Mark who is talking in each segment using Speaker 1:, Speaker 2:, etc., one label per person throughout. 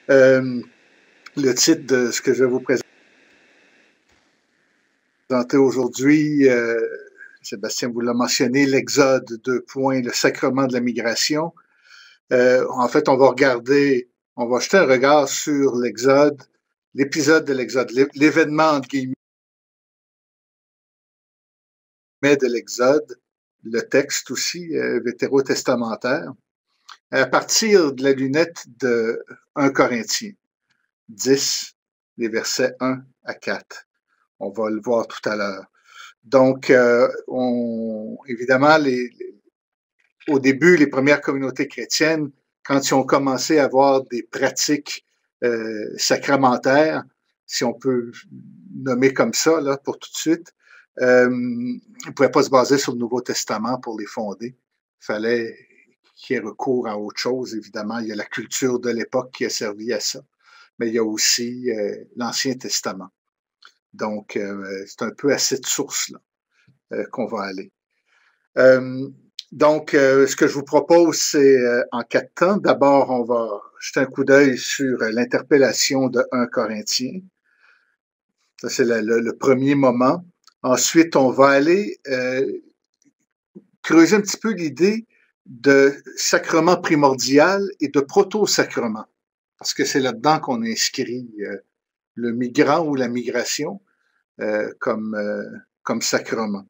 Speaker 1: Euh, le titre de ce que je vais vous présenter aujourd'hui, Sébastien vous l'a mentionné, l'Exode, deux points, le sacrement de la migration. En fait, on va jeter un regard sur l'Exode, l'épisode de l'Exode, l'événement, entre guillemets, de l'Exode, le texte aussi, vétérotestamentaire, à partir de la lunette de 1 Corinthiens 10, les versets 1 à 4. On va le voir tout à l'heure. Donc, évidemment, au début, les premières communautés chrétiennes, quand ils ont commencé à avoir des pratiques sacramentaires, si on peut nommer comme ça là, pour tout de suite, ils ne pouvaient pas se baser sur le Nouveau Testament pour les fonder. Il fallait qu'il y ait recours à autre chose, évidemment. Il y a la culture de l'époque qui a servi à ça, mais il y a aussi l'Ancien Testament. Donc, c'est un peu à cette source-là qu'on va aller. Donc, ce que je vous propose, c'est en 4 temps. D'abord, on va jeter un coup d'œil sur l'interpellation de 1 Corinthiens. Ça, c'est le premier moment. Ensuite, on va aller creuser un petit peu l'idée de sacrement primordial et de proto-sacrement, parce que c'est là-dedans qu'on inscrit le migrant ou la migration comme sacrement.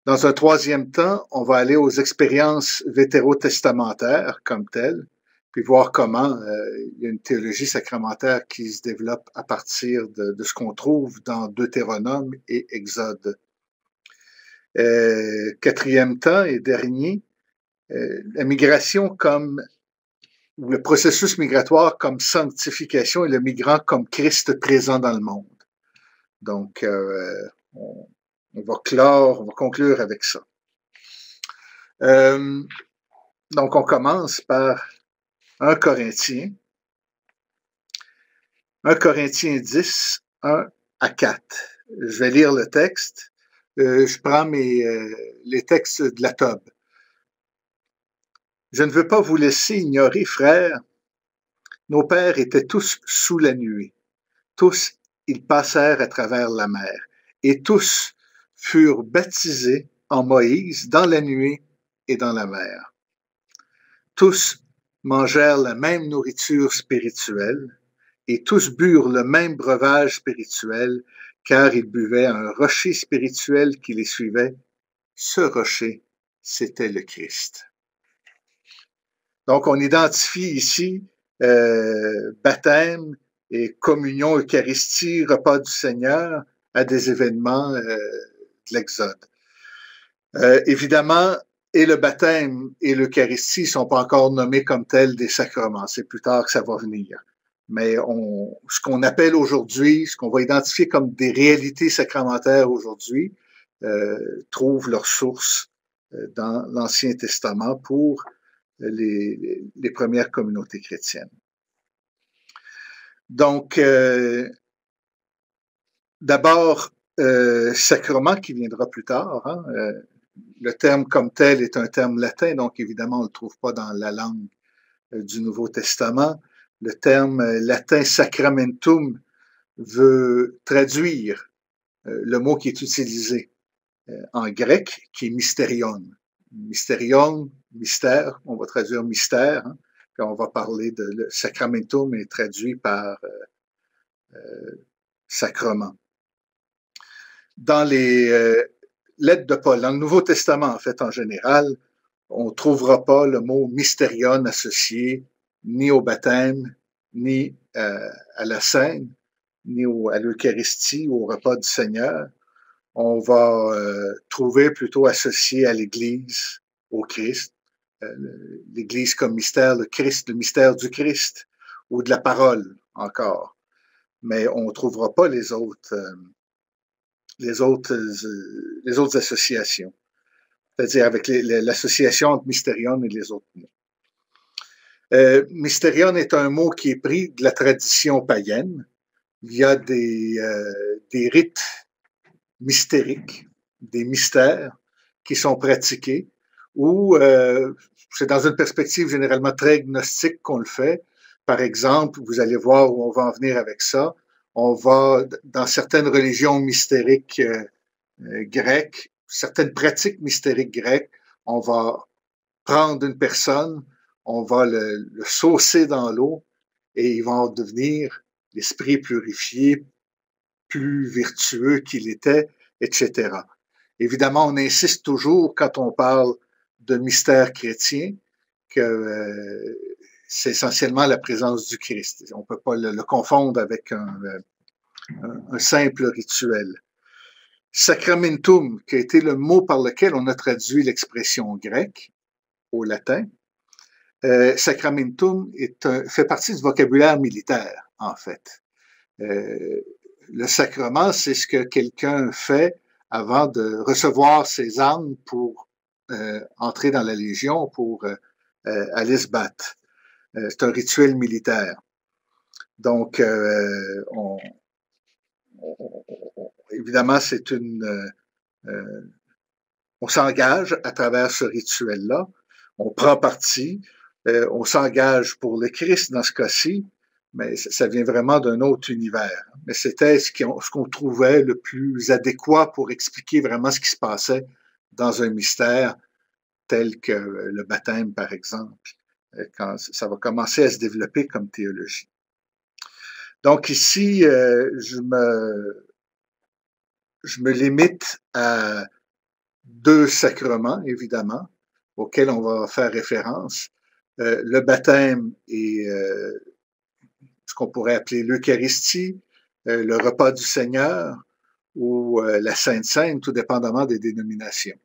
Speaker 1: Dans un troisième temps, on va aller aux expériences vétérotestamentaires comme telles, puis voir comment il y a une théologie sacramentaire qui se développe à partir de ce qu'on trouve dans Deutéronome et Exode. Quatrième temps et dernier, la migration ou le processus migratoire comme sanctification et le migrant comme Christ présent dans le monde. Donc, on va conclure avec ça. Donc, on commence par 1 Corinthiens. 1 Corinthiens 10, 1 à 4. Je vais lire le texte. Je prends les textes de la Tob. Je ne veux pas vous laisser ignorer, frères, nos pères étaient tous sous la nuée. Tous, ils passèrent à travers la mer. Et tous furent baptisés en Moïse dans la nuée et dans la mer. Tous mangèrent la même nourriture spirituelle et tous burent le même breuvage spirituel, car ils buvaient un rocher spirituel qui les suivait. Ce rocher, c'était le Christ. Donc, on identifie ici baptême et communion, Eucharistie, repas du Seigneur à des événements de l'Exode. Évidemment, et le baptême et l'Eucharistie ne sont pas encore nommés comme tels des sacrements. C'est plus tard que ça va venir. Mais ce qu'on appelle aujourd'hui, ce qu'on va identifier comme des réalités sacramentaires aujourd'hui, trouvent leur source dans l'Ancien Testament pour les premières communautés chrétiennes. Donc, d'abord, sacrement qui viendra plus tard. Hein, le terme comme tel est un terme latin, donc évidemment, on ne le trouve pas dans la langue du Nouveau Testament. Le terme latin sacramentum veut traduire le mot qui est utilisé en grec, qui est mysterion. Mysterion, mystère, on va traduire mystère, hein, puis on va parler de le sacramentum est traduit par sacrement. Dans les lettres de Paul, dans le Nouveau Testament, en fait, en général, on ne trouvera pas le mot mysterion associé ni au baptême, ni à la scène, ni à l'Eucharistie ou au repas du Seigneur. On va trouver plutôt associé à l'Église, au Christ, l'Église comme mystère, le Christ, le mystère du Christ, ou de la parole encore. Mais on ne trouvera pas les autres associations, c'est-à-dire avec l'association entre Mysterion et les autres mots. Mysterion est un mot qui est pris de la tradition païenne. Il y a des rites mystériques, des mystères qui sont pratiqués, où c'est dans une perspective généralement très gnostique qu'on le fait, Par exemple, vous allez voir où on va en venir avec ça. On va, dans certaines religions mystériques grecques, certaines pratiques mystériques grecques, on va prendre une personne, on va le saucer dans l'eau et il va en devenir l'esprit purifié, plus vertueux qu'il était, etc. Évidemment, on insiste toujours quand on parle de mystère chrétien que c'est essentiellement la présence du Christ. On ne peut pas le confondre avec un simple rituel. Sacramentum, qui a été le mot par lequel on a traduit l'expression grecque au latin, sacramentum fait partie du vocabulaire militaire, en fait. Le sacrement, c'est ce que quelqu'un fait avant de recevoir ses armes pour entrer dans la Légion, pour aller se battre. C'est un rituel militaire. Donc, évidemment, c'est on s'engage à travers ce rituel-là, on prend parti, on s'engage pour le Christ dans ce cas-ci, mais ça vient vraiment d'un autre univers. Mais c'était ce qu'on trouvait le plus adéquat pour expliquer vraiment ce qui se passait dans un mystère tel que le baptême, par exemple, quand ça va commencer à se développer comme théologie. Donc ici, je me limite à 2 sacrements, évidemment, auxquels on va faire référence. Le baptême et ce qu'on pourrait appeler l'Eucharistie, le repas du Seigneur ou la Sainte Seine, tout dépendamment des dénominations.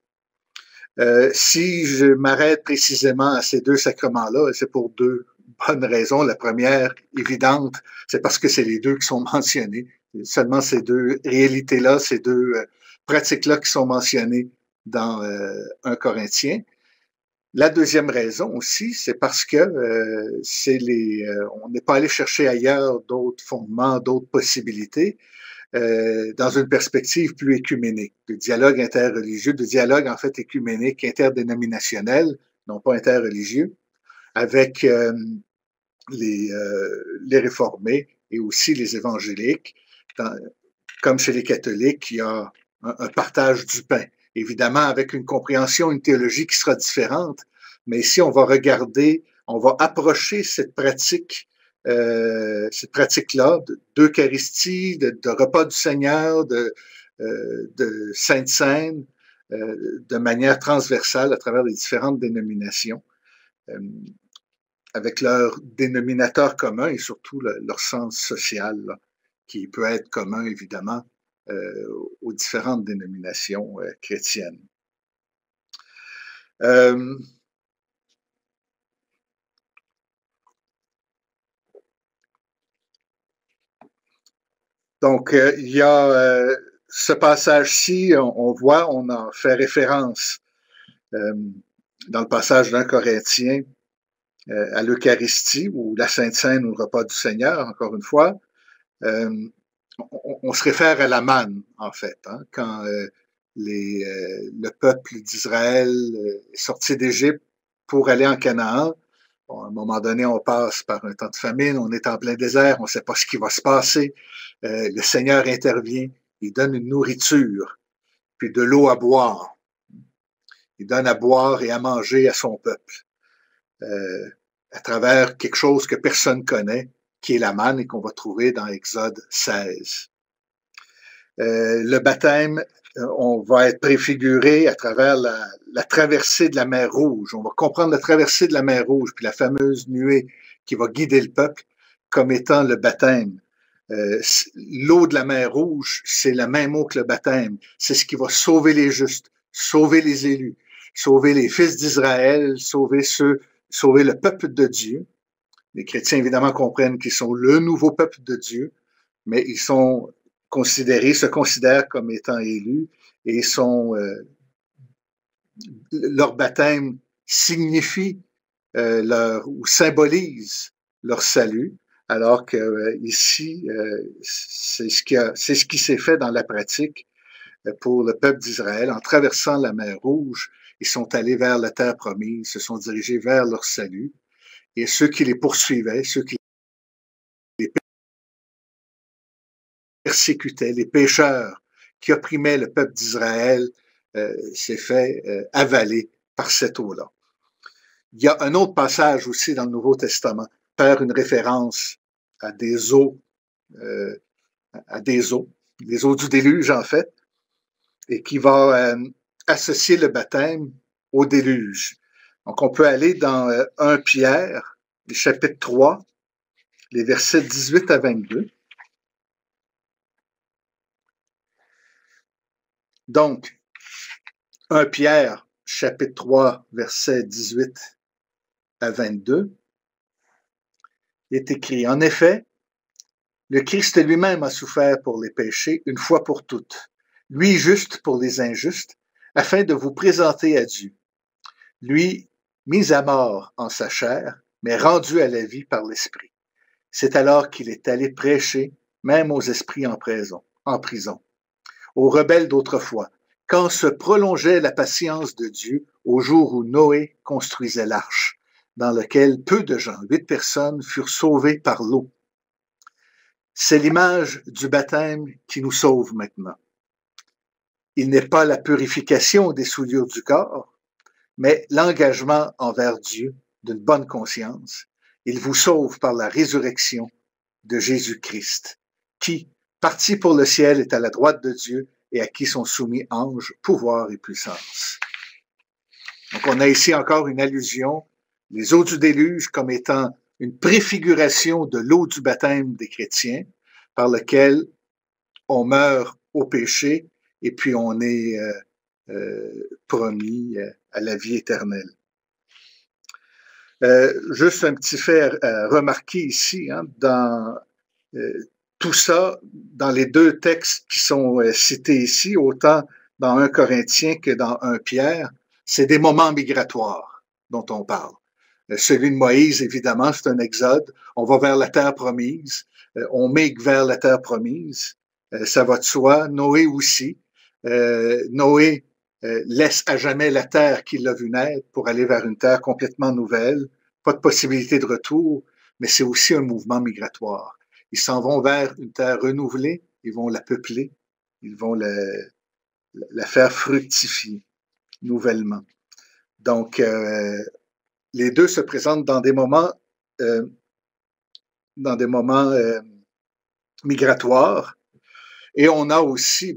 Speaker 1: Si je m'arrête précisément à ces 2 sacrements-là, c'est pour 2 bonnes raisons. La première, évidente, c'est parce que c'est les 2 qui sont mentionnés. Seulement ces 2 réalités-là, ces 2 pratiques-là qui sont mentionnées dans 1 Corinthiens. La deuxième raison aussi, c'est parce que on n'est pas allé chercher ailleurs d'autres fondements, d'autres possibilités, dans une perspective plus écuménique, de dialogue interreligieux, de dialogue en fait écuménique, interdénominationnel, non pas interreligieux, avec les réformés et aussi les évangéliques. Comme chez les catholiques, il y a un partage du pain. Évidemment, avec une compréhension, une théologie qui sera différente, mais ici, on va regarder, on va approcher cette pratique-là d'Eucharistie, de repas du Seigneur, de Sainte Seine, de manière transversale à travers les différentes dénominations, avec leur dénominateur commun et surtout leur sens social, là, qui peut être commun, évidemment, aux différentes dénominations chrétiennes. Donc, il y a ce passage-ci, on voit, on en fait référence dans le passage d'un Corinthien à l'Eucharistie ou la Sainte Seine ou le repas du Seigneur, encore une fois. On se réfère à la manne, en fait, hein, quand le peuple d'Israël est sorti d'Égypte pour aller en Canaan. Bon, à un moment donné, on passe par un temps de famine, on est en plein désert, on ne sait pas ce qui va se passer. Le Seigneur intervient, il donne une nourriture, puis de l'eau à boire. Il donne à boire et à manger à son peuple, à travers quelque chose que personne connaît, qui est la manne et qu'on va trouver dans Exode 16. Le baptême, on va être préfiguré à travers la traversée de la mer Rouge. On va comprendre la traversée de la mer Rouge, puis la fameuse nuée qui va guider le peuple comme étant le baptême. L'eau de la mer Rouge, c'est le même eau que le baptême. C'est ce qui va sauver les justes, sauver les élus, sauver les fils d'Israël, sauver le peuple de Dieu. Les chrétiens, évidemment, comprennent qu'ils sont le nouveau peuple de Dieu, mais ils sont se considèrent comme étant élus et leur baptême signifie ou symbolise leur salut, alors que ici, c'est ce qui s'est fait dans la pratique pour le peuple d'Israël. En traversant la mer Rouge, ils sont allés vers la terre promise, se sont dirigés vers leur salut, et ceux qui les poursuivaient, ceux qui persécutait, les pécheurs qui opprimaient le peuple d'Israël, s'est fait avaler par cette eau-là. Il y a un autre passage aussi dans le Nouveau Testament, faire une référence à des eaux, des eaux du déluge en fait, et qui va associer le baptême au déluge. Donc on peut aller dans 1 Pierre, le chapitre 3, les versets 18 à 22. Donc, 1 Pierre, chapitre 3, versets 18 à 22, il est écrit, en effet, le Christ lui-même a souffert pour les péchés une fois pour toutes, lui juste pour les injustes, afin de vous présenter à Dieu. Lui, mis à mort en sa chair, mais rendu à la vie par l'Esprit. C'est alors qu'il est allé prêcher, même aux esprits en prison, aux rebelles d'autrefois, quand se prolongeait la patience de Dieu au jour où Noé construisait l'arche, dans lequel peu de gens, 8 personnes, furent sauvées par l'eau. C'est l'image du baptême qui nous sauve maintenant. Il n'est pas la purification des souillures du corps, mais l'engagement envers Dieu d'une bonne conscience. Il vous sauve par la résurrection de Jésus-Christ, qui, parti pour le ciel, est à la droite de Dieu et à qui sont soumis anges, pouvoir et puissance. Donc on a ici encore une allusion, les eaux du déluge comme étant une préfiguration de l'eau du baptême des chrétiens, par lequel on meurt au péché et puis on est promis à la vie éternelle. Juste un petit fait à remarquer ici, hein, dans tout ça, dans les 2 textes qui sont cités ici, autant dans 1 Corinthiens que dans 1 Pierre, c'est des moments migratoires dont on parle. Celui de Moïse, évidemment, c'est un exode. On va vers la terre promise. On migre vers la terre promise. Ça va de soi. Noé aussi. Noé laisse à jamais la terre qu'il a vue naître pour aller vers une terre complètement nouvelle. Pas de possibilité de retour, mais c'est aussi un mouvement migratoire. Ils s'en vont vers une terre renouvelée, ils vont la peupler, ils vont la faire fructifier nouvellement. Donc, les deux se présentent dans des moments migratoires. Et on a aussi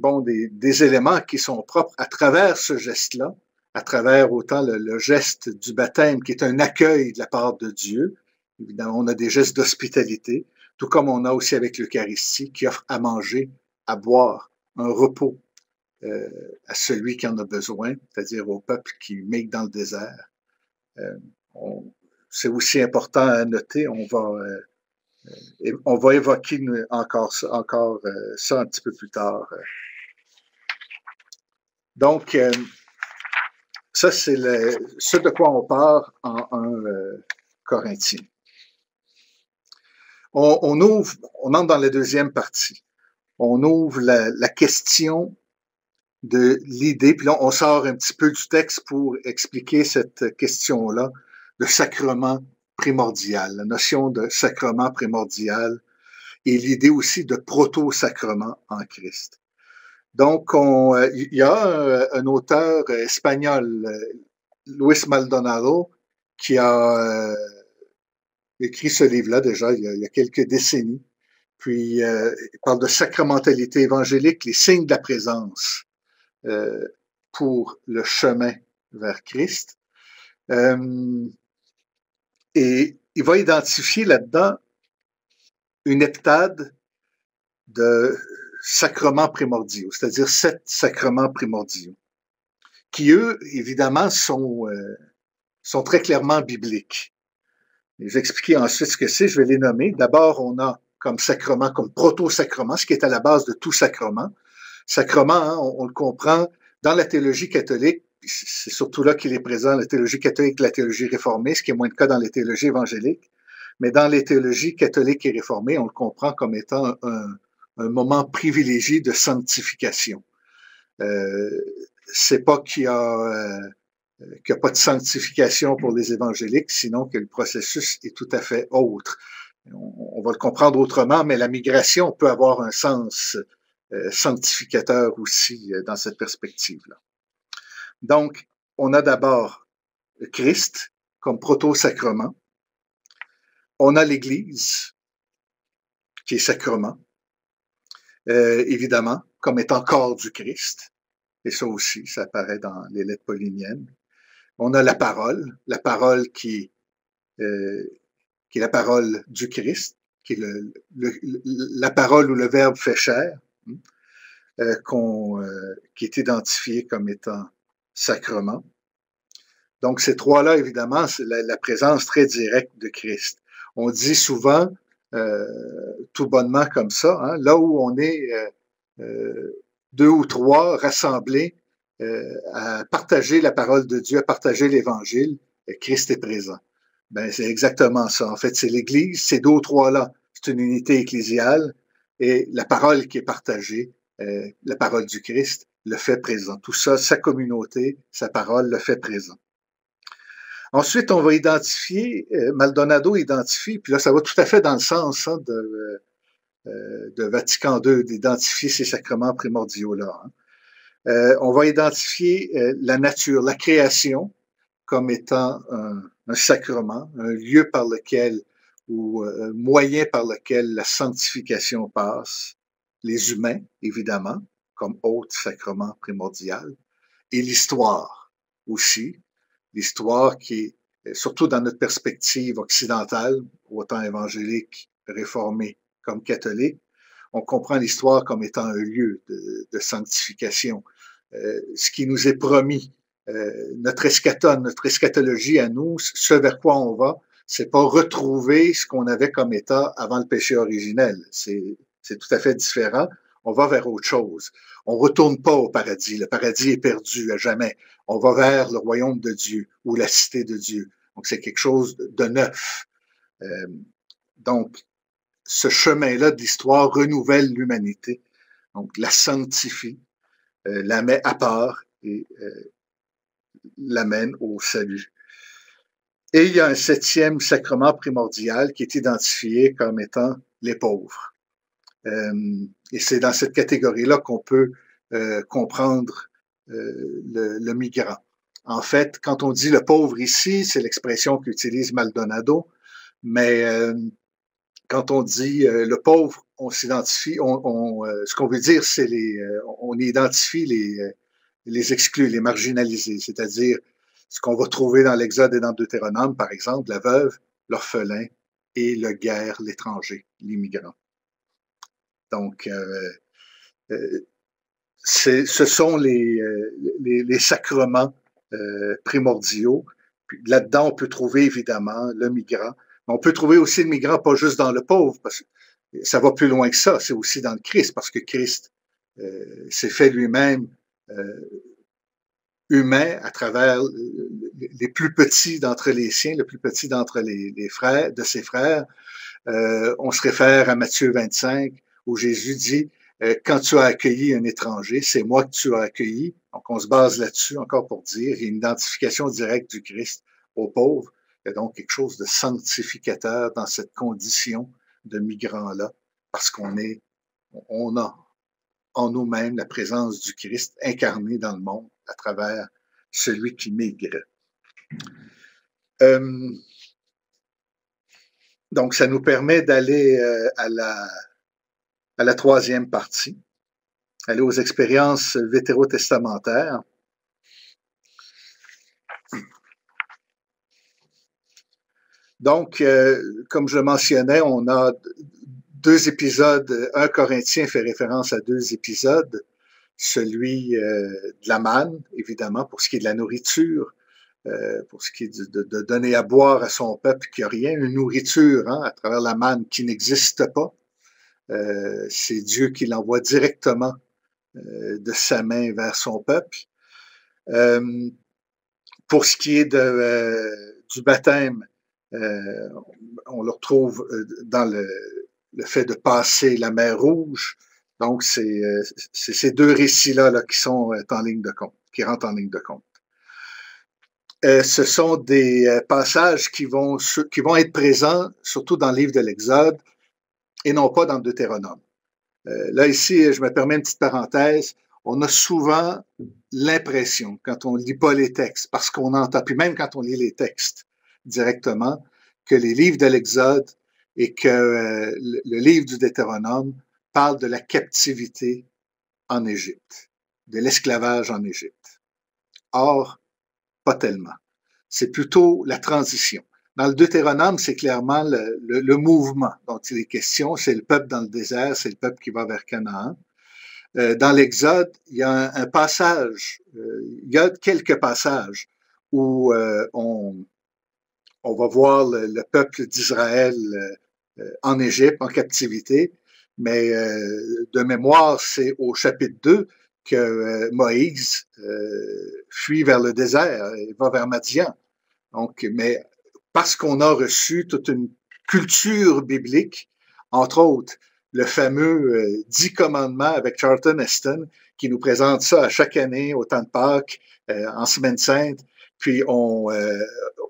Speaker 1: des éléments qui sont propres à travers ce geste-là, à travers autant le geste du baptême qui est un accueil de la part de Dieu. Évidemment, on a des gestes d'hospitalité, tout comme on a aussi avec l'Eucharistie qui offre à manger, à boire, un repos à celui qui en a besoin, c'est-à-dire au peuple qui migre dans le désert. C'est aussi important à noter, on va évoquer encore ça un petit peu plus tard. Donc, ça, c'est ce de quoi on part en 1 Corinthiens. On entre dans la deuxième partie. On ouvre la question de l'idée, puis là, on sort un petit peu du texte pour expliquer cette question-là de sacrement primordial, la notion de sacrement primordial et l'idée aussi de proto-sacrement en Christ. Donc, il y a un auteur espagnol, Luis Maldonado, qui a écrit ce livre-là déjà il y a quelques décennies. Puis, il parle de sacramentalité évangélique, les signes de la présence pour le chemin vers Christ. Et il va identifier là-dedans une heptade de sacrements primordiaux, c'est-à-dire 7 sacrements primordiaux, qui, eux, évidemment, sont très clairement bibliques. Et je vais expliquer ensuite ce que c'est, je vais les nommer. D'abord, on a comme sacrement, comme proto-sacrement, ce qui est à la base de tout sacrement. Sacrement, hein, on le comprend dans la théologie catholique, c'est surtout là qu'il est présent, la théologie catholique et la théologie réformée, ce qui est moins le cas dans les théologies évangéliques. Mais dans les théologies catholiques et réformées, on le comprend comme étant un moment privilégié de sanctification. C'est pas qu'il y a pas de sanctification pour les évangéliques, sinon que le processus est tout à fait autre. On va le comprendre autrement, mais la migration peut avoir un sens sanctificateur aussi dans cette perspective-là. Donc, on a d'abord Christ comme proto-sacrement. On a l'Église, qui est sacrement, évidemment, comme étant corps du Christ. Et ça aussi, ça apparaît dans les lettres pauliniennes. On a la parole qui est la parole du Christ, qui est la parole où le Verbe fait chair, qui est identifié comme étant sacrement. Donc, ces trois-là, évidemment, c'est la présence très directe de Christ. On dit souvent, tout bonnement comme ça, hein, là où on est deux ou trois rassemblés à partager la parole de Dieu, à partager l'Évangile, Christ est présent. Ben, c'est exactement ça. En fait, c'est l'Église, ces deux ou trois-là, c'est une unité ecclésiale, et la parole qui est partagée, la parole du Christ, le fait présent. Tout ça, sa communauté, sa parole, le fait présent. Ensuite, on va identifier, Maldonado identifie, puis là, ça va tout à fait dans le sens hein, de Vatican II, d'identifier ces sacrements primordiaux-là. Hein. On va identifier la nature, la création, comme étant un sacrement, un lieu par lequel, ou un moyen par lequel la sanctification passe, les humains, évidemment, comme autre sacrement primordial, et l'histoire aussi, l'histoire qui est, surtout dans notre perspective occidentale, autant évangélique, réformée comme catholique, on comprend l'histoire comme étant un lieu de sanctification. Ce qui nous est promis, notre eschatologie à nous, ce vers quoi on va, c'est pas retrouver ce qu'on avait comme état avant le péché originel. C'est tout à fait différent. On va vers autre chose. On retourne pas au paradis. Le paradis est perdu à jamais. On va vers le royaume de Dieu ou la cité de Dieu. Donc, c'est quelque chose de neuf. Donc, ce chemin-là de l'histoire renouvelle l'humanité. Donc, la sanctifie, la met à part et l'amène au salut. Et il y a un septième sacrement primordial qui est identifié comme étant les pauvres. Et c'est dans cette catégorie-là qu'on peut comprendre le migrant. En fait, quand on dit le pauvre ici, c'est l'expression qu'utilise Maldonado, mais quand on dit le pauvre, on s'identifie, ce qu'on veut dire, c'est on identifie les exclus, les marginalisés, c'est-à-dire ce qu'on va trouver dans l'Exode et dans le Deutéronome, par exemple, la veuve, l'orphelin et le guer, l'étranger, l'immigrant. Donc, ce sont les sacrements primordiaux. Puis là-dedans, on peut trouver évidemment le migrant. Mais on peut trouver aussi le migrant pas juste dans le pauvre, parce que ça va plus loin que ça. C'est aussi dans le Christ, parce que Christ s'est fait lui-même humain à travers les plus petits d'entre les siens, le plus petit d'entre les frères, de ses frères. On se réfère à Matthieu 25, où Jésus dit quand tu as accueilli un étranger, c'est moi que tu as accueilli. Donc, on se base là-dessus encore pour dire il y a une identification directe du Christ aux pauvres. Il y a donc quelque chose de sanctificateur dans cette condition de migrant-là, parce qu'on a en nous-mêmes la présence du Christ incarné dans le monde à travers celui qui migre. Donc, ça nous permet d'aller à la troisième partie, aller aux expériences vétérotestamentaires. Donc, comme je le mentionnais, on a deux épisodes. 1 Corinthiens fait référence à deux épisodes. Celui de la manne, évidemment, pour ce qui est de la nourriture, pour ce qui est de donner à boire à son peuple qui n'a rien, une nourriture hein, à travers la manne qui n'existe pas. C'est Dieu qui l'envoie directement de sa main vers son peuple. Pour ce qui est du baptême, on le retrouve dans le fait de passer la mer Rouge. Donc, c'est ces deux récits-là là, qui sont en ligne de compte, qui rentrent en ligne de compte. ce sont des passages qui vont être présents surtout dans le livre de l'Exode et non pas dans le Deutéronome. Là, ici, je me permets une petite parenthèse. On a souvent l'impression, quand on ne lit pas les textes, parce qu'on entend, puis même quand on lit les textes directement, que les livres de l'Exode et que le livre du Deutéronome parlent de la captivité en Égypte, de l'esclavage en Égypte. Or, pas tellement. C'est plutôt la transition. Dans le Deutéronome, c'est clairement le mouvement dont il est question. C'est le peuple dans le désert, c'est le peuple qui va vers Canaan. Dans l'Exode, il y a un passage, il y a quelques passages où on va voir le peuple d'Israël en Égypte, en captivité, mais de mémoire, c'est au chapitre 2 que Moïse fuit vers le désert et va vers Madian. Donc, mais parce qu'on a reçu toute une culture biblique, entre autres le fameux 10 commandements avec Charlton Heston, qui nous présente ça à chaque année au temps de Pâques, en Semaine Sainte, puis on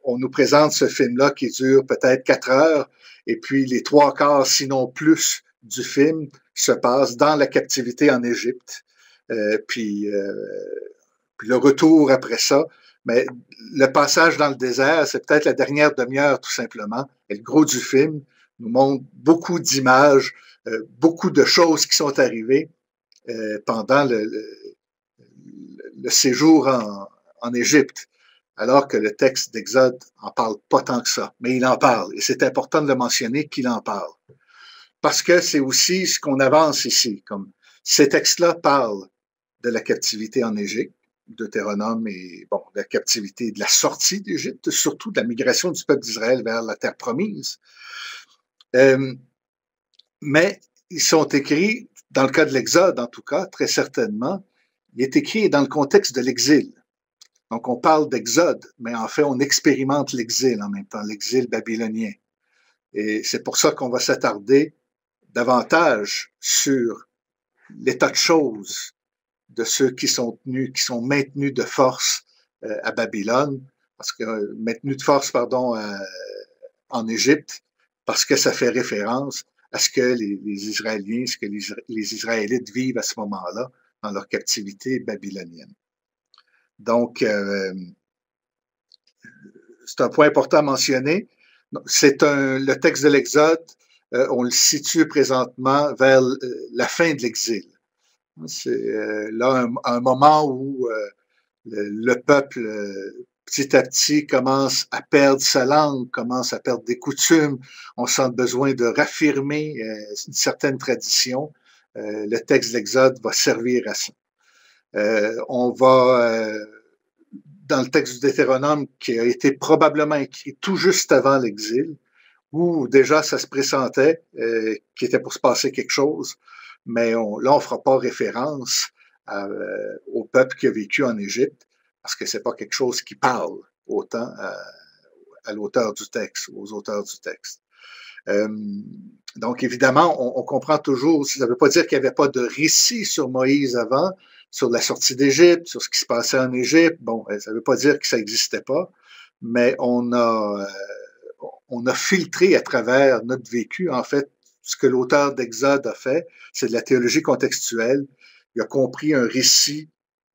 Speaker 1: nous présente ce film-là qui dure peut-être 4 heures, et puis les 3/4, sinon plus, du film se passe dans la captivité en Égypte, puis le retour après ça. Mais le passage dans le désert, c'est peut-être la dernière demi-heure, tout simplement. Et le gros du film nous montre beaucoup d'images, beaucoup de choses qui sont arrivées pendant le séjour en Égypte, alors que le texte d'Exode en parle pas tant que ça. Mais il en parle, et c'est important de le mentionner qu'il en parle. Parce que c'est aussi ce qu'on avance ici, comme ces textes-là parlent de la captivité en Égypte, Deutéronome et bon, la captivité, de la sortie d'Égypte, surtout de la migration du peuple d'Israël vers la terre promise. Mais ils sont écrits, dans le cas de l'Exode en tout cas, très certainement, il est écrit dans le contexte de l'exil. Donc on parle d'Exode, mais en fait on expérimente l'exil en même temps, l'exil babylonien. Et c'est pour ça qu'on va s'attarder davantage sur l'état de choses de ceux qui sont maintenus de force à Babylone, parce que maintenus de force, pardon, en Égypte, parce que ça fait référence à ce que les Israéliens, ce que les Israélites vivent à ce moment-là dans leur captivité babylonienne. Donc, c'est un point important à mentionner. Le texte de l'Exode, on le situe présentement vers la fin de l'exil. C'est là un moment où le peuple, petit à petit, commence à perdre sa langue, commence à perdre des coutumes. On sent le besoin de raffirmer une certaine tradition. Le texte d'Exode va servir à ça. On va, dans le texte du Deutéronome, qui a été probablement écrit tout juste avant l'exil, où déjà ça se pressentait qu'il était pour se passer quelque chose, mais là, on ne fera pas référence au peuple qui a vécu en Égypte, parce que c'est pas quelque chose qui parle autant à l'auteur du texte, aux auteurs du texte. Donc, évidemment, on comprend toujours, ça ne veut pas dire qu'il n'y avait pas de récit sur Moïse avant, sur la sortie d'Égypte, sur ce qui se passait en Égypte. Bon, ça ne veut pas dire que ça n'existait pas, mais on a filtré à travers notre vécu, en fait, ce que l'auteur d'Exode a fait, c'est de la théologie contextuelle. Il a compris un récit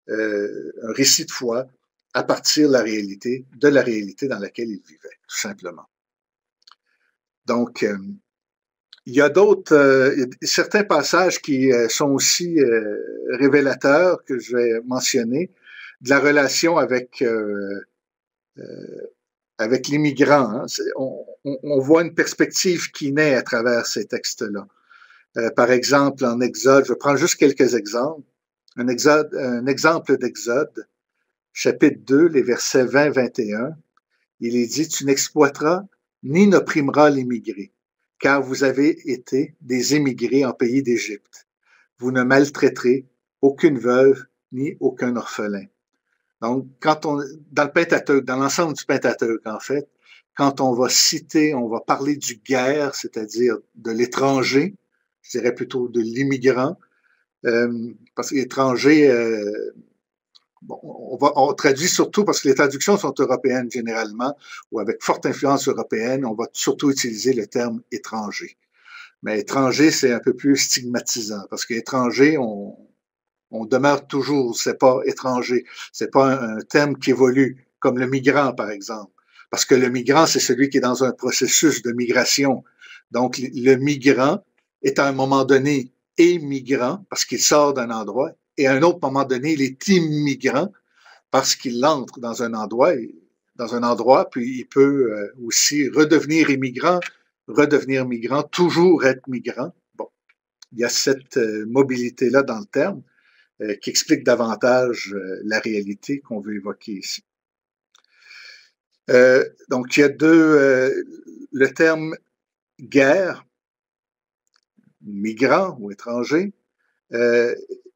Speaker 1: de foi à partir de la réalité dans laquelle il vivait, tout simplement. Donc, il y a certains passages qui sont aussi révélateurs que je vais mentionner de la relation avec l'immigrant. Hein. On voit une perspective qui naît à travers ces textes-là. Par exemple, en Exode, je prends juste quelques exemples. Un exemple d'Exode, chapitre 2, les versets 20-21, il est dit, « Tu n'exploiteras ni n'opprimeras l'immigré, car vous avez été des émigrés en pays d'Égypte. Vous ne maltraiterez aucune veuve ni aucun orphelin. » Donc, dans le Pentateuque, dans l'ensemble du Pentateuque, en fait, quand on va parler du guerre, c'est-à-dire de l'étranger, je dirais plutôt de l'immigrant, parce que l'étranger, bon, on traduit surtout parce que les traductions sont européennes généralement, ou avec forte influence européenne, on va surtout utiliser le terme étranger. Mais étranger, c'est un peu plus stigmatisant parce qu'étranger, on demeure toujours, c'est pas étranger, c'est pas un terme qui évolue, comme le migrant, par exemple. Parce que le migrant, c'est celui qui est dans un processus de migration. Donc, le migrant est à un moment donné émigrant parce qu'il sort d'un endroit, et à un autre moment donné, il est immigrant parce qu'il entre dans un endroit, puis il peut aussi redevenir migrant, toujours être migrant. Bon, il y a cette mobilité-là dans le terme qui explique davantage la réalité qu'on veut évoquer ici. Donc, il y a le terme guerre, migrant ou étranger,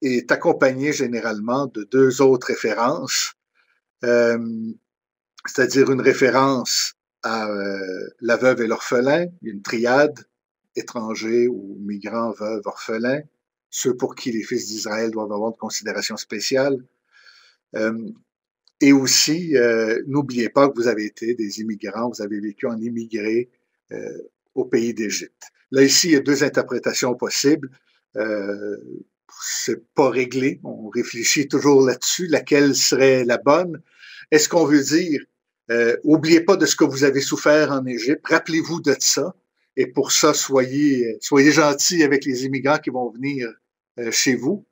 Speaker 1: est accompagné généralement de deux autres références, c'est-à-dire une référence à la veuve et l'orphelin, une triade, étranger ou migrant, veuve, orphelin, ceux pour qui les fils d'Israël doivent avoir de considération spéciale. Et aussi, n'oubliez pas que vous avez été des immigrants, vous avez vécu en immigré au pays d'Égypte. Là, ici, il y a deux interprétations possibles. C'est pas réglé. On réfléchit toujours là-dessus. Laquelle serait la bonne? Est-ce qu'on veut dire, oubliez pas de ce que vous avez souffert en Égypte, rappelez-vous de ça, et pour ça, soyez gentils avec les immigrants qui vont venir chez vous.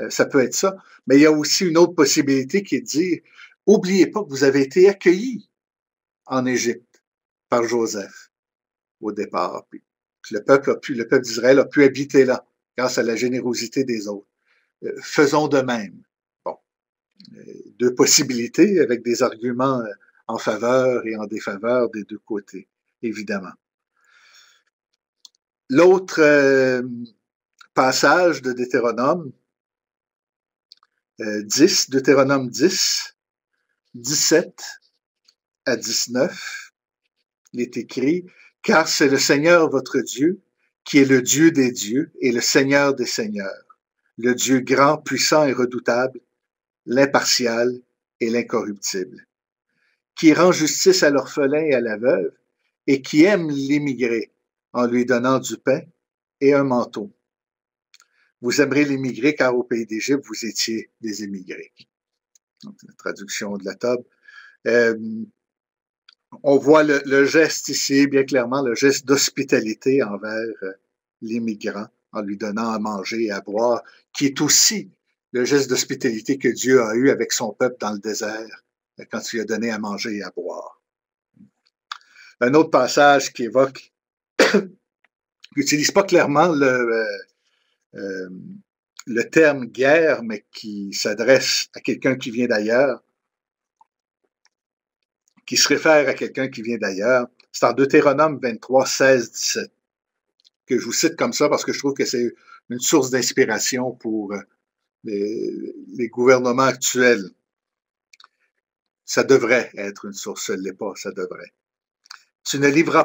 Speaker 1: Ça peut être ça. Mais il y a aussi une autre possibilité qui est de dire, oubliez pas que vous avez été accueillis en Égypte par Joseph au départ. Puis le peuple d'Israël a pu habiter là grâce à la générosité des autres. Faisons de même. Bon, deux possibilités avec des arguments en faveur et en défaveur des deux côtés, évidemment. L'autre passage de Deutéronome Deutéronome 10, 17 à 19, il est écrit, « Car c'est le Seigneur votre Dieu qui est le Dieu des dieux et le Seigneur des seigneurs, le Dieu grand, puissant et redoutable, l'impartial et l'incorruptible, qui rend justice à l'orphelin et à la veuve et qui aime l'immigré en lui donnant du pain et un manteau. Vous aimerez l'immigré car au pays d'Égypte, vous étiez des immigrés. » Donc, la traduction de la table. On voit le geste ici, bien clairement, le geste d'hospitalité envers les migrants, en lui donnant à manger et à boire, qui est aussi le geste d'hospitalité que Dieu a eu avec son peuple dans le désert, quand il lui a donné à manger et à boire. Un autre passage qui évoque, qui n'utilise pas clairement le terme guerre, mais qui s'adresse à quelqu'un qui vient d'ailleurs, qui se réfère à quelqu'un qui vient d'ailleurs. C'est en Deutéronome 23, 16, 17, que je vous cite comme ça parce que je trouve que c'est une source d'inspiration pour les gouvernements actuels. Ça devrait être une source, ce n'est pas, ça devrait. Tu ne livreras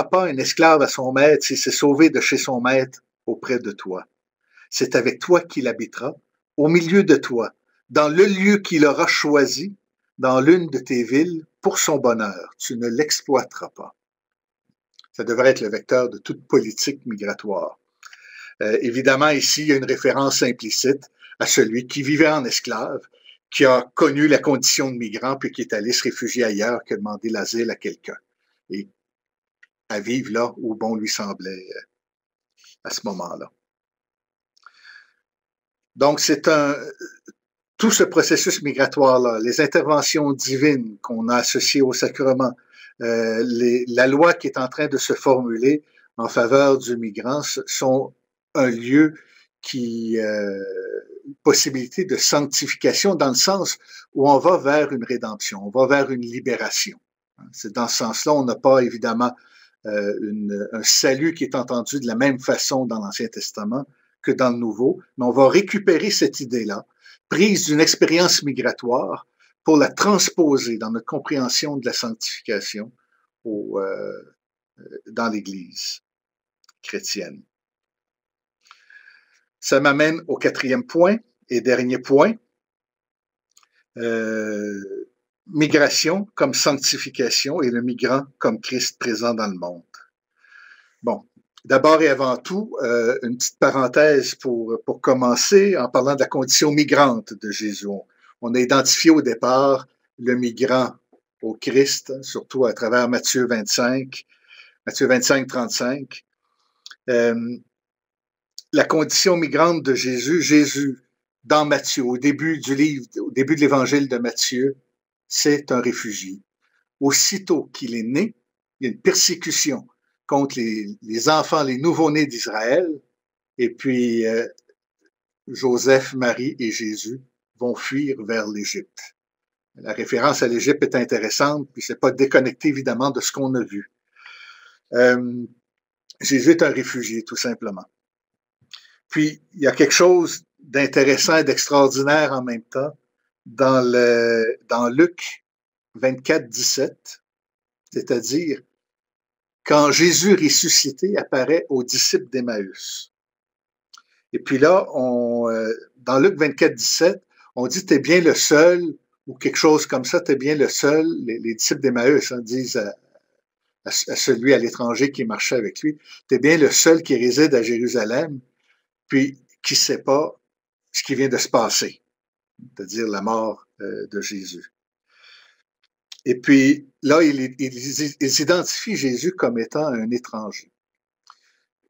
Speaker 1: pas un esclave à son maître s'il s'est sauvé de chez son maître auprès de toi. C'est avec toi qu'il habitera, au milieu de toi, dans le lieu qu'il aura choisi, dans l'une de tes villes, pour son bonheur. Tu ne l'exploiteras pas. Ça devrait être le vecteur de toute politique migratoire. Évidemment, ici, il y a une référence implicite à celui qui vivait en esclave, qui a connu la condition de migrant, puis qui est allé se réfugier ailleurs, qui a demandé l'asile à quelqu'un, et à vivre là où bon lui semblait à ce moment-là. Donc, tout ce processus migratoire-là, les interventions divines qu'on a associées au sacrement, la loi qui est en train de se formuler en faveur du migrant sont un lieu possibilité de sanctification dans le sens où on va vers une rédemption, on va vers une libération. C'est dans ce sens-là, on n'a pas évidemment un salut qui est entendu de la même façon dans l'Ancien Testament que dans le Nouveau, mais on va récupérer cette idée-là, prise d'une expérience migratoire, pour la transposer dans notre compréhension de la sanctification dans l'Église chrétienne. Ça m'amène au quatrième point et dernier point. migration comme sanctification et le migrant comme Christ présent dans le monde. Bon, d'abord et avant tout, une petite parenthèse pour commencer en parlant de la condition migrante de Jésus. On a identifié au départ le migrant au Christ, surtout à travers Matthieu 25, 35. La condition migrante de Jésus, dans Matthieu, au début du livre, au début de l'évangile de Matthieu, c'est un réfugié. Aussitôt qu'il est né, il y a une persécution contre les enfants, les nouveau-nés d'Israël, et puis Joseph, Marie et Jésus vont fuir vers l'Égypte. La référence à l'Égypte est intéressante, puis c'est pas déconnecté évidemment de ce qu'on a vu. Jésus est un réfugié, tout simplement. Puis, il y a quelque chose d'intéressant et d'extraordinaire en même temps dans Luc 24, 17, c'est-à-dire quand Jésus ressuscité apparaît aux disciples d'Emmaüs. Et puis là, dans Luc 24, 17, on dit « t'es bien le seul » ou quelque chose comme ça, « t'es bien le seul », les disciples d'Emmaüs disent à celui à l'étranger qui marchait avec lui, « t'es bien le seul qui réside à Jérusalem », puis qui ne sait pas ce qui vient de se passer, c'est-à-dire la mort de Jésus. Et puis là, ils identifient Jésus comme étant un étranger.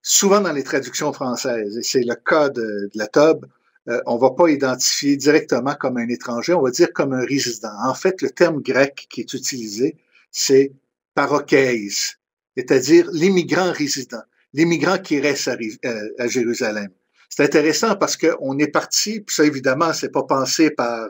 Speaker 1: Souvent dans les traductions françaises, et c'est le cas de la TOB, on ne va pas identifier directement comme un étranger, on va dire comme un résident. En fait, le terme grec qui est utilisé, c'est parokeis, c'est-à-dire l'immigrant résident, l'immigrant qui reste à Jérusalem. C'est intéressant parce qu'on est parti, puis ça évidemment, c'est pas pensé par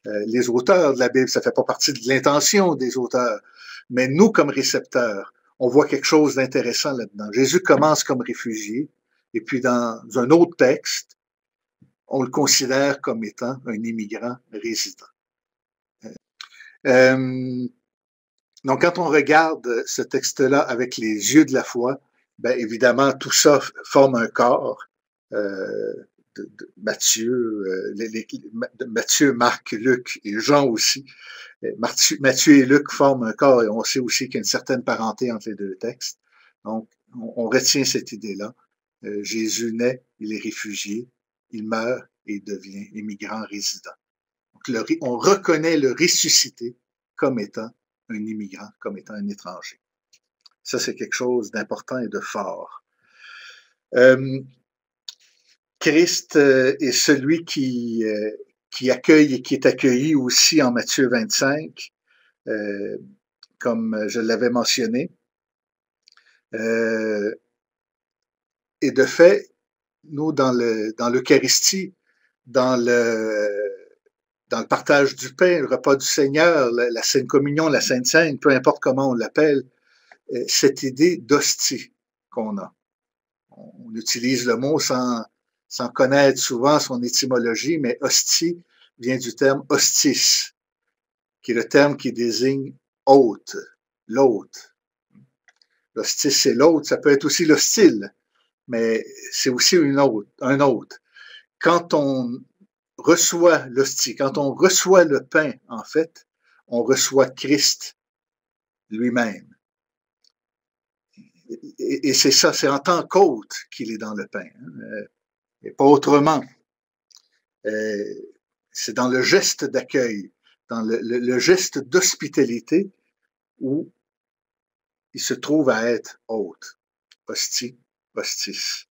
Speaker 1: les auteurs de la Bible, ça fait pas partie de l'intention des auteurs, mais nous comme récepteurs, on voit quelque chose d'intéressant là-dedans. Jésus commence comme réfugié, et puis dans un autre texte, on le considère comme étant un immigrant résident. Donc, quand on regarde ce texte-là avec les yeux de la foi, ben évidemment, tout ça forme un corps. De Matthieu, Matthieu, Marc, Luc et Jean aussi. Matthieu et Luc forment un corps et on sait aussi qu'il y a une certaine parenté entre les deux textes. Donc, on retient cette idée-là. Jésus naît, il est réfugié, il meurt et devient immigrant résident. Donc, on reconnaît le ressuscité comme étant un immigrant, comme étant un étranger. Ça, c'est quelque chose d'important et de fort. Christ est celui qui accueille et qui est accueilli aussi en Matthieu 25, comme je l'avais mentionné. Et de fait, nous, dans l'Eucharistie, dans le partage du pain, le repas du Seigneur, la Sainte Communion, la Sainte Seine, peu importe comment on l'appelle, cette idée d'hostie qu'on a. On utilise le mot sans connaître souvent son étymologie, mais hostie vient du terme hostis, qui est le terme qui désigne hôte, l'hôte. L'hostis, c'est l'hôte, ça peut être aussi l'hostile, mais c'est aussi un hôte. Quand on reçoit l'hostie, quand on reçoit le pain, en fait, on reçoit Christ lui-même. Et c'est ça, c'est en tant qu'hôte qu'il est dans le pain, et pas autrement. C'est dans le geste d'accueil, dans le geste d'hospitalité où il se trouve à être hôte, hostie, hostis.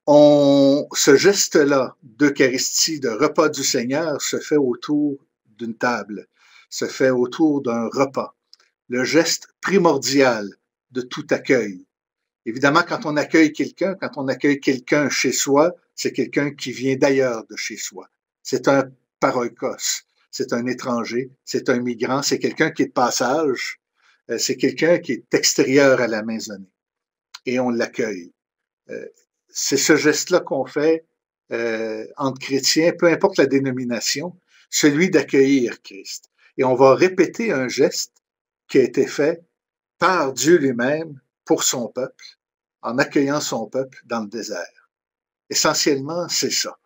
Speaker 1: Ce geste-là d'Eucharistie, de repas du Seigneur, se fait autour d'une table, se fait autour d'un repas. Le geste primordial de tout accueil. Évidemment, quand on accueille quelqu'un chez soi, c'est quelqu'un qui vient d'ailleurs de chez soi. C'est un paroikos, c'est un étranger, c'est un migrant, c'est quelqu'un qui est de passage, c'est quelqu'un qui est extérieur à la maisonnée. Et on l'accueille. C'est ce geste-là qu'on fait entre chrétiens, peu importe la dénomination, celui d'accueillir Christ. Et on va répéter un geste qui a été fait par Dieu lui-même pour son peuple, en accueillant son peuple dans le désert. Essentiellement, c'est ça.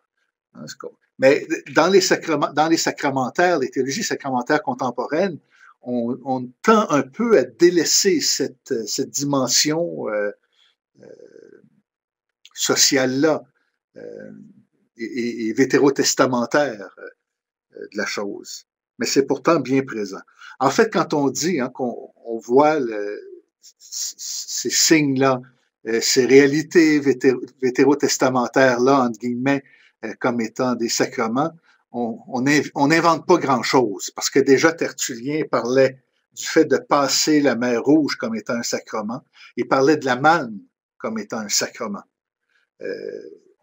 Speaker 1: Mais dans les sacramentaires, les théologies sacramentaires contemporaines, on tend un peu à délaisser cette dimension sociale-là et vétérotestamentaire de la chose. Mais c'est pourtant bien présent. En fait, quand on dit qu'on voit ces signes-là, ces réalités vétérotestamentaires-là, entre guillemets, comme étant des sacrements, on n'invente pas grand-chose, parce que déjà Tertullien parlait du fait de passer la mer Rouge comme étant un sacrement, il parlait de la manne comme étant un sacrement.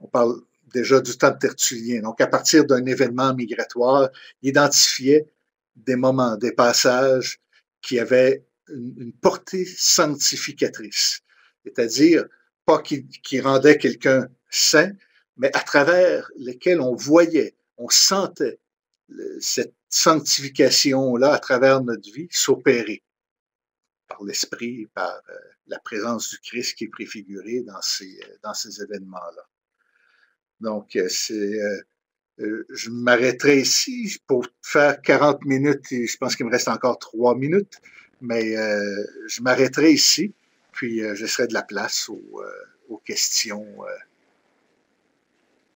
Speaker 1: On parle déjà du temps de Tertullien. Donc, à partir d'un événement migratoire, il identifiait des moments, des passages qui avaient une portée sanctificatrice, c'est-à-dire pas qui rendaient quelqu'un saint, mais à travers lesquels on voyait, on sentait cette sanctification-là à travers notre vie s'opérer par l'Esprit, par la présence du Christ qui est préfigurée dans ces événements-là. Donc, je m'arrêterai ici pour faire 40 minutes, et je pense qu'il me reste encore 3 minutes, mais je m'arrêterai ici, puis je laisserai de la place aux questions